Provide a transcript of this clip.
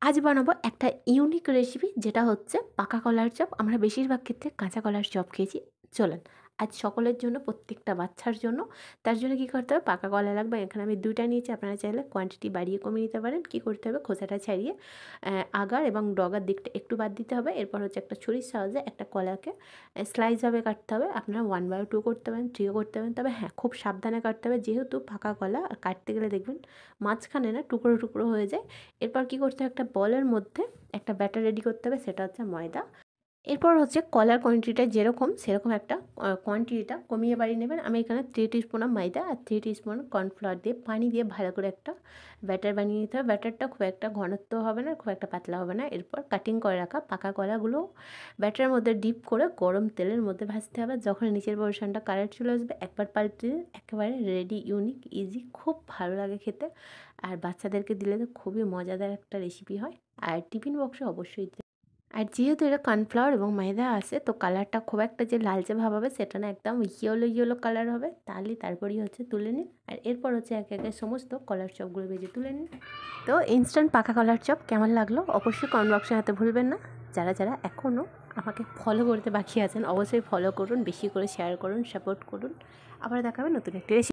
আজ বানাবো একটা ইউনিক রেসিপি, যেটা হচ্ছে পাকা কলার চপ। আমরা বেশিরভাগ ক্ষেত্রে কাঁচা কলার চপ খেয়েছি। চলেন, আজ সকলের জন্য, প্রত্যেকটা বাচ্চার জন্য, তার জন্য কী করতে হবে, পাকা কলা লাগবে। এখানে আমি 2টা নিয়েছি, আপনারা চাইলে কোয়ান্টিটি বাড়িয়ে কমিয়ে নিতে পারেন। কী করতে হবে, খোসাটা ছাড়িয়ে আগার এবং ডগার দিকটা একটু বাদ দিতে হবে। এরপর হচ্ছে একটা ছুরির সাহায্যে একটা কলাকে স্লাইসভাবে কাটতে হবে। আপনারা 1/2 করতে পারেন, 3ও করতে পারেন, তবে হ্যাঁ, খুব সাবধানে কাটতে হবে, যেহেতু পাকা কলা। আর কাটতে গেলে দেখবেন মাঝখানে না টুকরো টুকরো হয়ে যায়। এরপর কী করতে হবে, একটা বলের মধ্যে একটা ব্যাটার রেডি করতে হবে, সেটা হচ্ছে ময়দা। এরপর হচ্ছে কলার কোয়ান্টিটিটা যেরকম সেরকম একটা কোয়ান্টিটিটা কমিয়ে বাড়িয়ে নেবেন। আমি এখানে 3 টিস্পুন ময়দা আর 3 টিস্পুন কর্নফ্লাওয়ার দিয়ে পানি দিয়ে ভালো করে একটা ব্যাটার বানিয়ে নিতে হবে। ব্যাটারটা খুব একটা ঘনত্ব হবে না, খুব একটা পাতলা হবে না। এরপর কাটিং করে রাখা পাকা কলাগুলো ব্যাটারের মধ্যে ডিপ করে গরম তেলের মধ্যে ভাজতে হবে। যখন নিচের পোর্শনটা কালার চলে আসবে, একবার পাল্টে দিন, একেবারে রেডি, ইউনিক, ইজি, খুব ভালো লাগে খেতে। আর বাচ্চাদেরকে দিলে তো খুবই মজাদার একটা রেসিপি হয়। আর টিফিন বক্সে অবশ্যই। আর যেহেতু এটা কর্নফ্লাওয়ার এবং ময়দা আছে, তো কালারটা খুব একটা যে লালচে ভাব হবে সেটা না, একদম ইয়েলো ইয়েলো কালার হবে। তারপরেই হচ্ছে তুলে নিন। আর এরপর হচ্ছে একে একে সমস্ত কলার চপগুলো ভেজে তুলে নিন। তো ইনস্ট্যান্ট পাকা কলার চপ কেমন লাগলো অবশ্যই কমেন্ট বক্সে হাতে ভুলবেন না। যারা যারা এখনও আমাকে ফলো করতে বাকি আছেন, অবশ্যই ফলো করুন, বেশি করে শেয়ার করুন, সাপোর্ট করুন। আবার দেখাবে নতুন একটি রেসিপি।